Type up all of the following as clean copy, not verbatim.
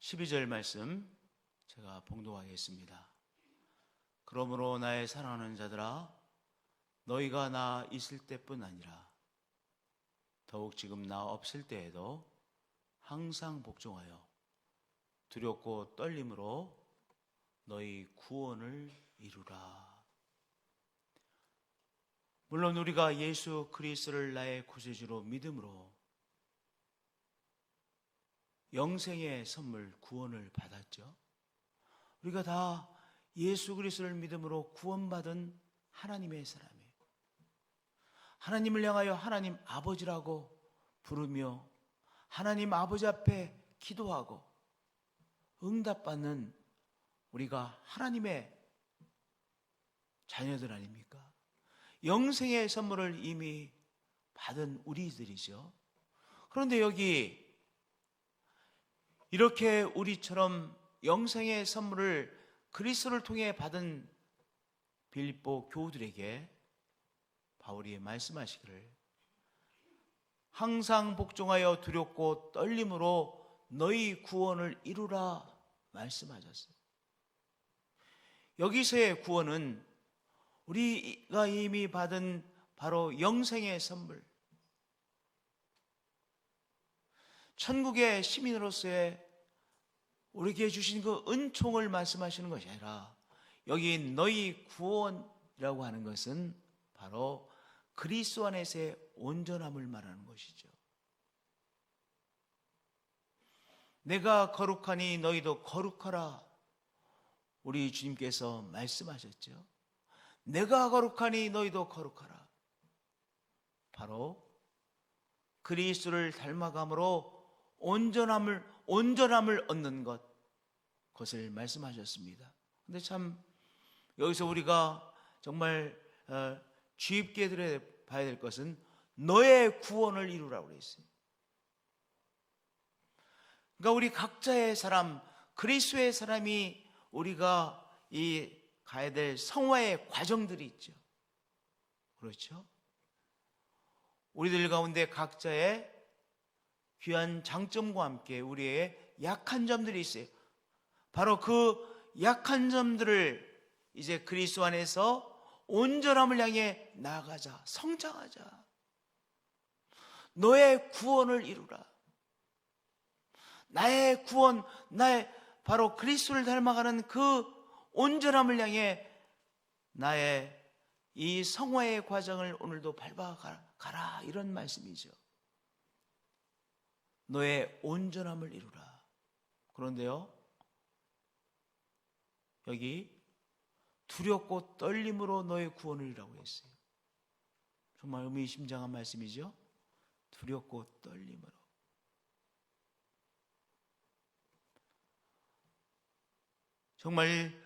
12절 말씀 제가 봉독하겠습니다. 그러므로 나의 사랑하는 자들아, 너희가 나 있을 때뿐 아니라 더욱 지금 나 없을 때에도 항상 복종하여 두렵고 떨림으로 너희 구원을 이루라. 물론 우리가 예수 그리스도를 나의 구세주로 믿음으로 영생의 선물 구원을 받았죠. 우리가 다 예수 그리스도를 믿음으로 구원받은 하나님의 사람이에요. 하나님을 향하여 하나님 아버지라고 부르며 하나님 아버지 앞에 기도하고 응답받는 우리가 하나님의 자녀들 아닙니까? 영생의 선물을 이미 받은 우리들이죠. 그런데 여기 이렇게 우리처럼 영생의 선물을 그리스도를 통해 받은 빌립보 교우들에게 바울이 말씀하시기를 항상 복종하여 두렵고 떨림으로 너희 구원을 이루라 말씀하셨어요. 여기서의 구원은 우리가 이미 받은 바로 영생의 선물, 천국의 시민으로서의 우리에게 주신 그 은총을 말씀하시는 것이 아니라 여기 너희 구원이라고 하는 것은 바로 그리스도 안에서의 온전함을 말하는 것이죠. 내가 거룩하니 너희도 거룩하라 우리 주님께서 말씀하셨죠. 내가 거룩하니 너희도 거룩하라. 바로 그리스도를 닮아감으로 온전함을 얻는 것, 그것을 말씀하셨습니다. 근데 참 여기서 우리가 정말 주의 깊게 들어봐야 될 것은 너의 구원을 이루라고 그랬어요. 그러니까 우리 각자의 사람, 그리스도의 사람이 우리가 가야 될 성화의 과정들이 있죠. 그렇죠? 우리들 가운데 각자의 귀한 장점과 함께 우리의 약한 점들이 있어요. 바로 그 약한 점들을 이제 그리스도 안에서 온전함을 향해 나아가자, 성장하자. 너의 구원을 이루라. 나의 구원, 나의 바로 그리스도를 닮아가는 그 온전함을 향해 나의 이 성화의 과정을 오늘도 밟아가라, 이런 말씀이죠. 너의 온전함을 이루라. 그런데요, 여기 두렵고 떨림으로 너의 구원을 이루라고 했어요. 정말 의미심장한 말씀이죠. 두렵고 떨림으로. 정말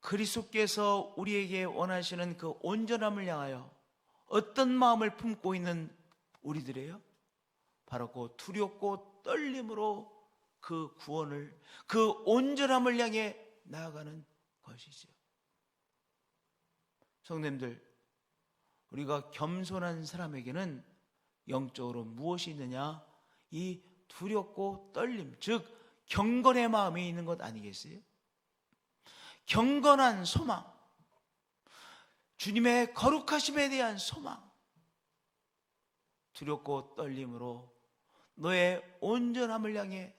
그리스도께서 우리에게 원하시는 그 온전함을 향하여 어떤 마음을 품고 있는 우리들이에요? 바로 그 두렵고 떨림으로 그 구원을, 그 온전함을 향해 나아가는 것이죠. 성도님들, 우리가 겸손한 사람에게는 영적으로 무엇이 있느냐? 이 두렵고 떨림, 즉 경건의 마음이 있는 것 아니겠어요? 경건한 소망, 주님의 거룩하심에 대한 소망, 두렵고 떨림으로 너의 온전함을 향해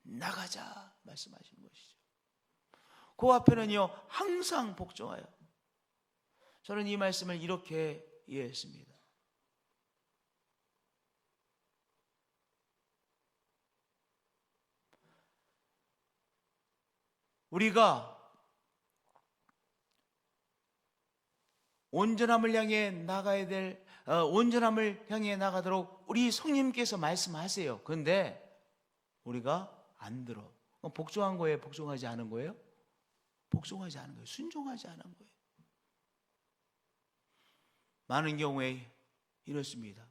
나가자 말씀하시는 것이죠. 그 앞에는요, 항상 복종하여. 저는 이 말씀을 이렇게 이해했습니다. 우리가 온전함을 향해 나가야 될, 온전함을 향해 나가도록 우리 성령님께서 말씀하세요. 그런데 우리가 안 들어. 복종한 거예요? 복종하지 않은 거예요? 복종하지 않은 거예요. 순종하지 않은 거예요. 많은 경우에 이렇습니다.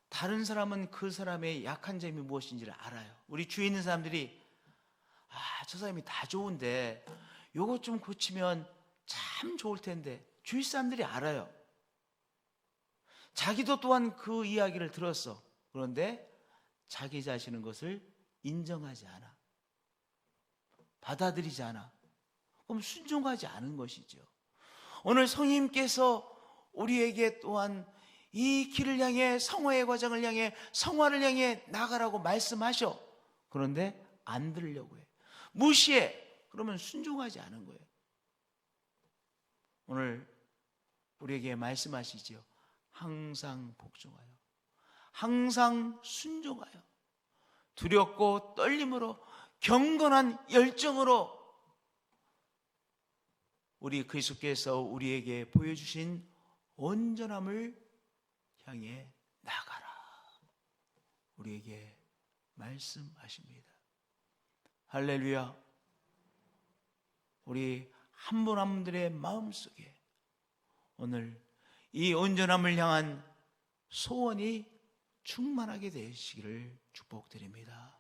다른 사람은 그 사람의 약한 점이 무엇인지를 알아요. 우리 주위에 있는 사람들이 저 사람이 다 좋은데 요거 좀 고치면 참 좋을 텐데, 주위 사람들이 알아요. 자기도 또한 그 이야기를 들었어. 그런데 자기 자신은 것을 인정하지 않아. 받아들이지 않아. 그럼 순종하지 않은 것이죠. 오늘 성령님께서 우리에게 또한 이 길을 향해, 성화의 과정을 향해, 성화를 향해 나가라고 말씀하셔. 그런데 안 들으려고 해. 무시해. 그러면 순종하지 않은 거예요. 오늘 우리에게 말씀하시지요. 항상 복종하여, 항상 순종하여, 두렵고 떨림으로, 경건한 열정으로 우리 그리스도께서 우리에게 보여주신 온전함을 향해 나가라. 우리에게 말씀하십니다. 할렐루야. 우리 한 분 한 분들의 마음속에 오늘 이 온전함을 향한 소원이 충만하게 되시기를 축복드립니다.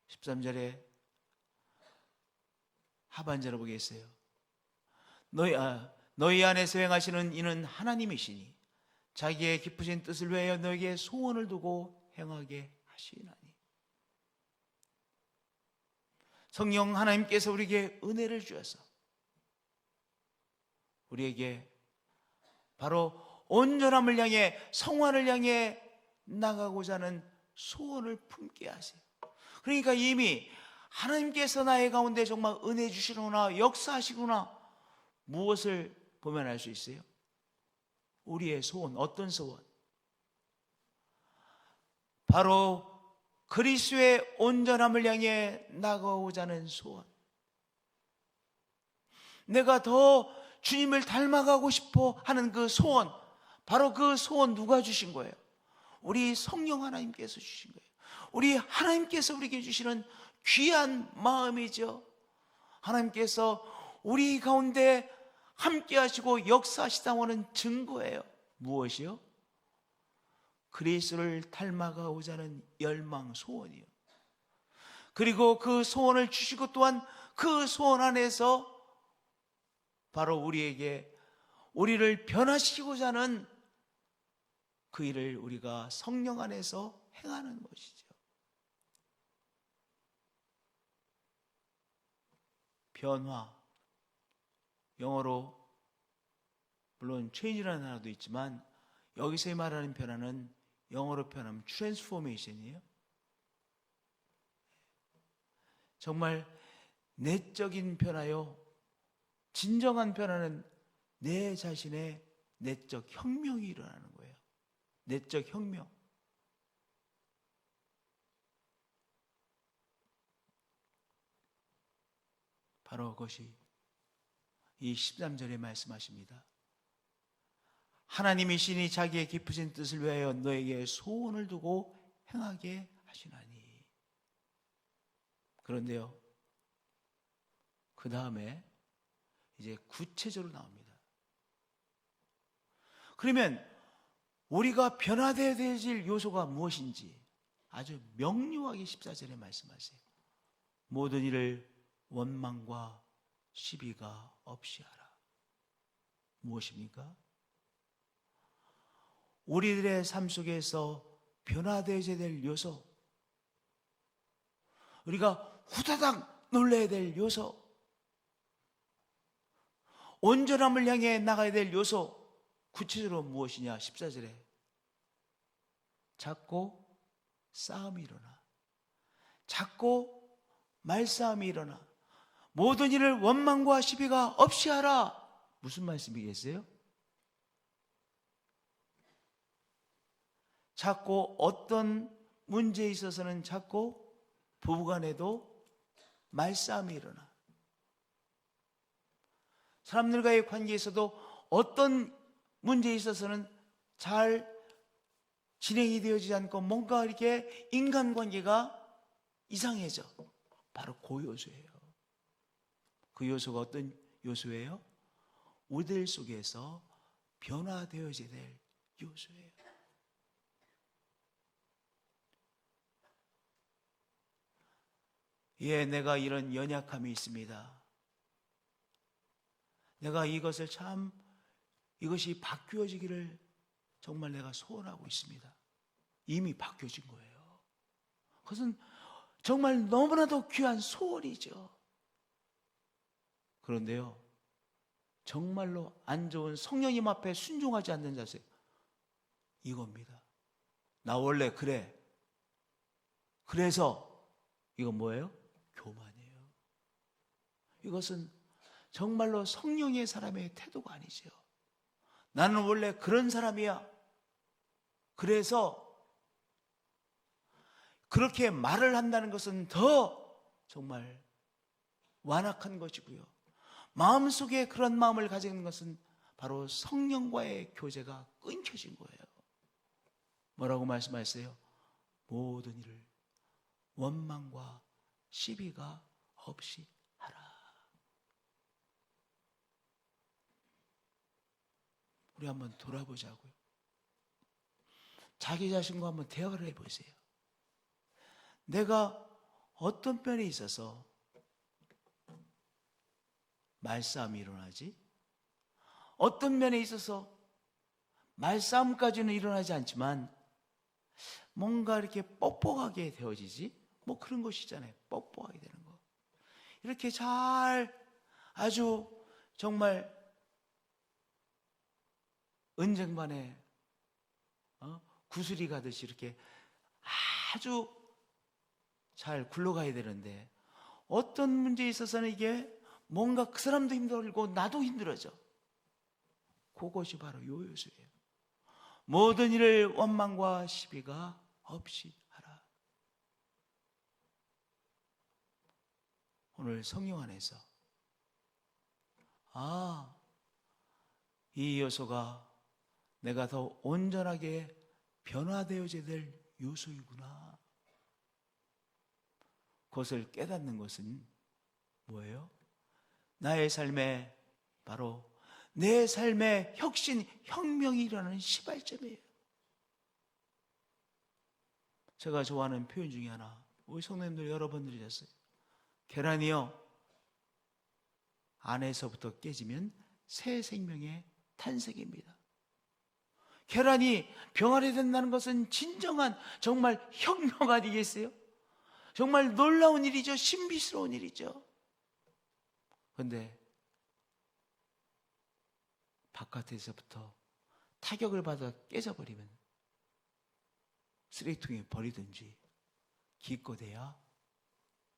13절에 하반절을 보겠어요. 너희 안에서 행하시는 이는 하나님이시니 자기의 깊으신 뜻을 위하여 너에게 소원을 두고 행하게 하시나니. 성령 하나님께서 우리에게 은혜를 주셔서 우리에게 바로 온전함을 향해, 성화를 향해 나가고자 하는 소원을 품게 하세요. 그러니까 이미 하나님께서 나의 가운데 정말 은혜 주시구나, 역사하시구나. 무엇을 보면 알 수 있어요? 우리의 소원, 어떤 소원? 바로 그리스도의 온전함을 향해 나가고자 하는 소원. 내가 더 주님을 닮아가고 싶어 하는 그 소원, 바로 그 소원 누가 주신 거예요? 우리 성령 하나님께서 주신 거예요. 우리 하나님께서 우리에게 주시는 귀한 마음이죠. 하나님께서 우리 가운데 함께 하시고 역사하시다고 하는 증거예요. 무엇이요? 그리스도를 닮아가고자 하는 열망, 소원이요. 그리고 그 소원을 주시고 또한 그 소원 안에서 바로 우리를 변화시키고자 하는 그 일을 우리가 성령 안에서 행하는 것이죠. 변화, 영어로 물론 change라는 단어도 있지만 여기서 말하는 변화는 영어로 표현하면 transformation이에요. 정말 내적인 변화요. 진정한 변화는 내 자신의 내적 혁명이 일어나는 거예요. 내적 혁명. 바로 그것이 이 13절에 말씀하십니다. 하나님이시니 자기의 깊으신 뜻을 위하여 너에게 소원을 두고 행하게 하시나니. 그런데요, 그 다음에 이제 구체적으로 나옵니다. 그러면 우리가 변화되어야 될 요소가 무엇인지 아주 명료하게 14절에 말씀하세요. 모든 일을 원망과 시비가 없이 하라. 무엇입니까? 우리들의 삶 속에서 변화되어야 될 요소, 우리가 후다닥 놀라야 될 요소, 온전함을 향해 나가야 될 요소, 구체적으로 무엇이냐? 14절에 자꾸 싸움이 일어나, 자꾸 말싸움이 일어나, 모든 일을 원망과 시비가 없이 하라. 무슨 말씀이겠어요? 자꾸 어떤 문제에 있어서는 자꾸 부부간에도 말싸움이 일어나, 사람들과의 관계에서도 어떤 문제에 있어서는 잘 진행이 되어지지 않고 뭔가 이렇게 인간관계가 이상해져. 바로 그 요소예요. 그 요소가 어떤 요소예요? 우리들 속에서 변화되어져야 될 요소예요. 예, 내가 이런 연약함이 있습니다. 내가 이것을 이것이 바뀌어지기를 정말 내가 소원하고 있습니다. 이미 바뀌어진 거예요. 그것은 정말 너무나도 귀한 소원이죠. 그런데요, 정말로 안 좋은 성령님 앞에 순종하지 않는 자세, 이겁니다. 나 원래 그래. 그래서 이건 뭐예요? 교만이에요. 이것은 정말로 성령의 사람의 태도가 아니죠. 나는 원래 그런 사람이야. 그래서 그렇게 말을 한다는 것은 더 정말 완악한 것이고요. 마음속에 그런 마음을 가지는 것은 바로 성령과의 교제가 끊겨진 거예요. 뭐라고 말씀하셨어요? 모든 일을 원망과 시비가 없이 하라. 우리 한번 돌아보자고요. 자기 자신과 한번 대화를 해보세요. 내가 어떤 면에 있어서 말싸움이 일어나지? 어떤 면에 있어서 말싸움까지는 일어나지 않지만 뭔가 이렇게 뻑뻑하게 되어지지? 뭐 그런 것이잖아요. 뻑뻑하게 되는 거. 이렇게 잘 아주 정말 은쟁반에 구슬이 가듯이 이렇게 아주 잘 굴러가야 되는데 어떤 문제에 있어서는 이게 뭔가 그 사람도 힘들고 나도 힘들어져. 그것이 바로 요 요소예요. 모든 일을 원망과 시비가 없이 하라. 오늘 성령 안에서 이 요소가 내가 더 온전하게 변화되어져야 될 요소이구나. 그것을 깨닫는 것은 뭐예요? 나의 삶에 바로 내 삶의 혁신, 혁명이 일어나는 시발점이에요. 제가 좋아하는 표현 중에 하나, 우리 성도님들 여러 번 들으셨어요. 계란이요, 안에서부터 깨지면 새 생명의 탄생입니다. 계란이 병아리 된다는 것은 진정한 정말 혁명 아니겠어요? 정말 놀라운 일이죠. 신비스러운 일이죠. 그런데 바깥에서부터 타격을 받아 깨져버리면 쓰레기통에 버리든지 기껏해야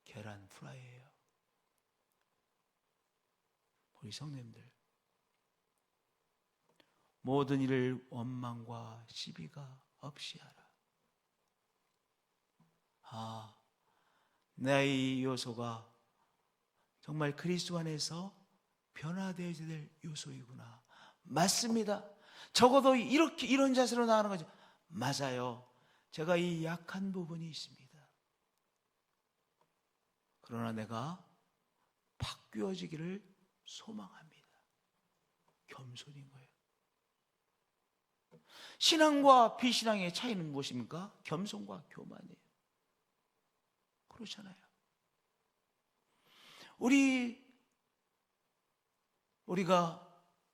계란 프라이예요. 우리 성도님들, 모든 일을 원망과 시비가 없이 하라. 내 이 요소가 정말 그리스도 안에서 변화되어야 될 요소이구나. 맞습니다. 적어도 이렇게 이런 자세로 나가는 거죠. 맞아요. 제가 이 약한 부분이 있습니다. 그러나 내가 바뀌어지기를 소망합니다. 겸손인 거예요. 신앙과 비신앙의 차이는 무엇입니까? 겸손과 교만이에요. 그렇잖아요. 우리가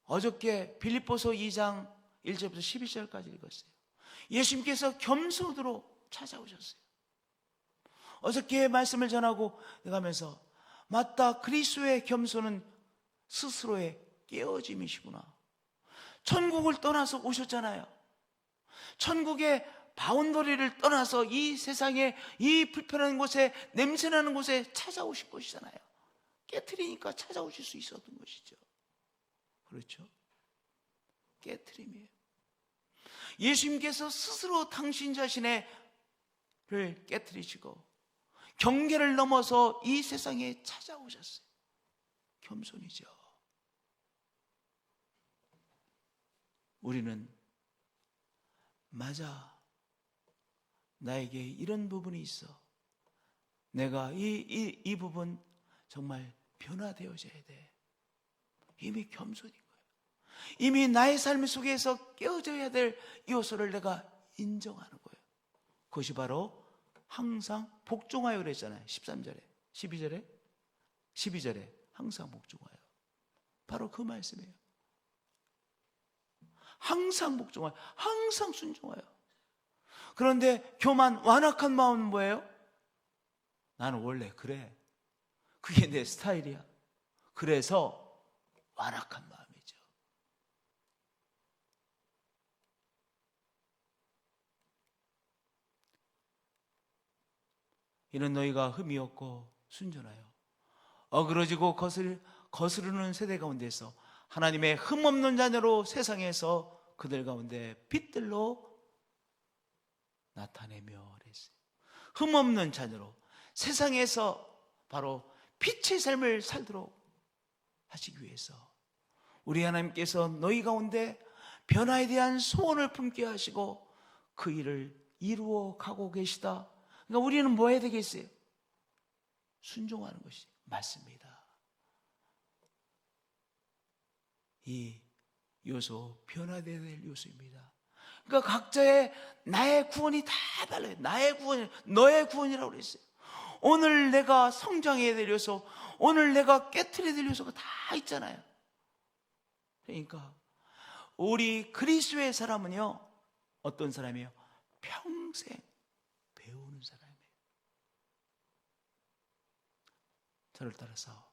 어저께 빌립보서 2장 1절부터 12절까지 읽었어요. 예수님께서 겸손으로 찾아오셨어요. 어저께 말씀을 전하고 가면서 맞다, 그리스도의 겸손은 스스로의 깨어짐이시구나. 천국을 떠나서 오셨잖아요. 천국의 바운더리를 떠나서 이 세상에, 이 불편한 곳에, 냄새나는 곳에 찾아오신 것이잖아요. 깨트리니까 찾아오실 수 있었던 것이죠. 그렇죠? 깨트림이에요. 예수님께서 스스로 당신 자신을 깨트리시고 경계를 넘어서 이 세상에 찾아오셨어요. 겸손이죠. 우리는 맞아, 나에게 이런 부분이 있어. 내가 이 부분 정말 변화되어져야 돼. 이미 겸손인 거예요. 이미 나의 삶 속에서 깨어져야 될 요소를 내가 인정하는 거예요. 그것이 바로 항상 복종하여 그랬잖아요. 13절에, 12절에 항상 복종하여. 바로 그 말씀이에요. 항상 복종하여, 항상 순종하여. 그런데 교만, 완악한 마음은 뭐예요? 나는 원래 그래. 그게 내 스타일이야. 그래서 완악한 마음이죠. 이는 너희가 흠이 없고 순전하여 어그러지고 거스르는 세대 가운데서 하나님의 흠없는 자녀로 세상에서 그들 가운데 빛들로 나타내며 그랬어요. 흠없는 자녀로 세상에서 바로 빛의 삶을 살도록 하시기 위해서 우리 하나님께서 너희 가운데 변화에 대한 소원을 품게 하시고 그 일을 이루어 가고 계시다. 그러니까 우리는 뭐 해야 되겠어요? 순종하는 것이 맞습니다. 이 요소 변화되어야 될 요소입니다. 그러니까 각자의 나의 구원이 다 달라요. 나의 구원이 너의 구원이라고 그랬어요. 오늘 내가 성장해야 될 요소, 오늘 내가 깨트려야 될 요소가 다 있잖아요. 그러니까 우리 그리스도의 사람은요, 어떤 사람이에요? 평생 배우는 사람이에요. 저를 따라서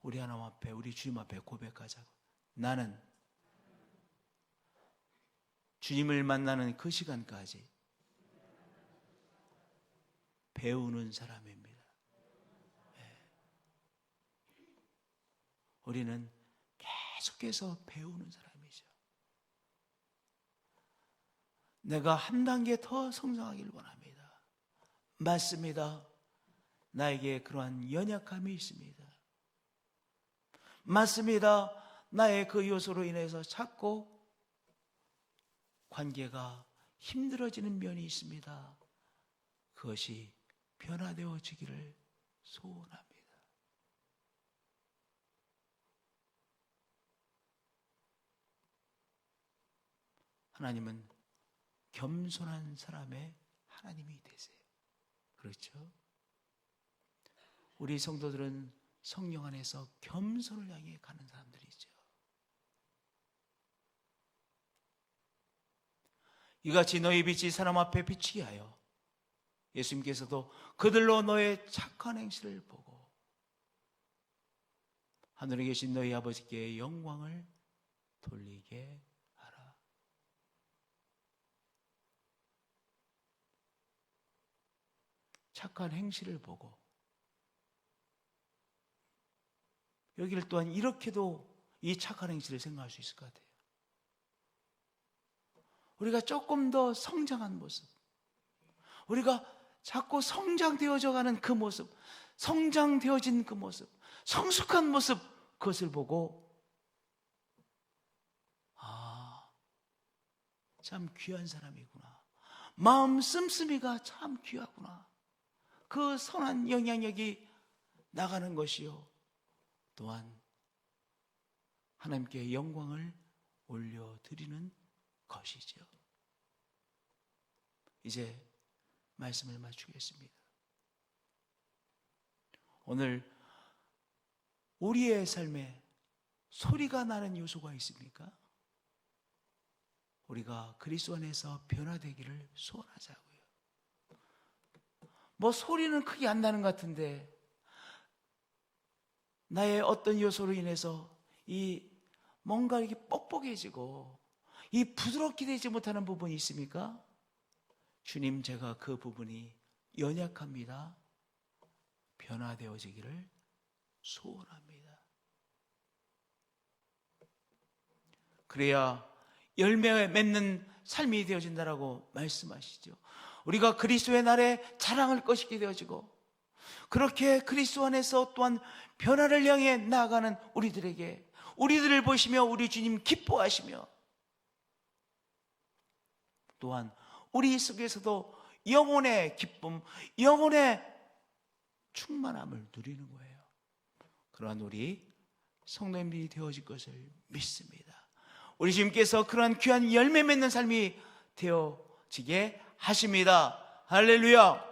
우리 하나님 앞에, 우리 주님 앞에 고백하자고. 나는 주님을 만나는 그 시간까지 배우는 사람입니다. 네. 우리는 계속해서 배우는 사람이죠. 내가 한 단계 더 성장하기를 원합니다. 맞습니다. 나에게 그러한 연약함이 있습니다. 맞습니다. 나의 그 요소로 인해서 자꾸 관계가 힘들어지는 면이 있습니다. 그것이 변화되어지기를 소원합니다. 하나님은 겸손한 사람의 하나님이 되세요. 그렇죠? 우리 성도들은 성령 안에서 겸손을 향해 가는 사람들이죠. 이같이 너희 빛이 사람 앞에 비치게 하여 예수님께서도 그들로 너의 착한 행실을 보고 하늘에 계신 너희 아버지께 영광을 돌리게 하라. 착한 행실을 보고 여기를 또한 이렇게도 이 착한 행실을 생각할 수 있을 것 같아요. 우리가 조금 더 성장한 모습, 우리가 자꾸 성장되어져 가는 그 모습, 성장되어진 그 모습, 성숙한 모습, 그것을 보고 참 귀한 사람이구나. 마음 씀씀이가 참 귀하구나. 그 선한 영향력이 나가는 것이요, 또한 하나님께 영광을 올려드리는 것이죠. 이제 말씀을 마치겠습니다. 오늘 우리의 삶에 소리가 나는 요소가 있습니까? 우리가 그리스도 안에서 변화되기를 소원하자고요. 뭐 소리는 크게 안 나는 것 같은데 나의 어떤 요소로 인해서 이 뭔가 이렇게 뻑뻑해지고 이 부드럽게 되지 못하는 부분이 있습니까? 주님, 제가 그 부분이 연약합니다. 변화되어지기를 소원합니다. 그래야 열매 맺는 삶이 되어진다라고 말씀하시죠. 우리가 그리스도의 날에 자랑할 것이게 되어지고 그렇게 그리스도 안에서 또한 변화를 향해 나아가는 우리들에게, 우리들을 보시며 우리 주님 기뻐하시며 또한 우리 속에서도 영혼의 기쁨, 영혼의 충만함을 누리는 거예요. 그러한 우리 성도님들이 되어질 것을 믿습니다. 우리 주님께서 그러한 귀한 열매 맺는 삶이 되어지게 하십니다. 할렐루야.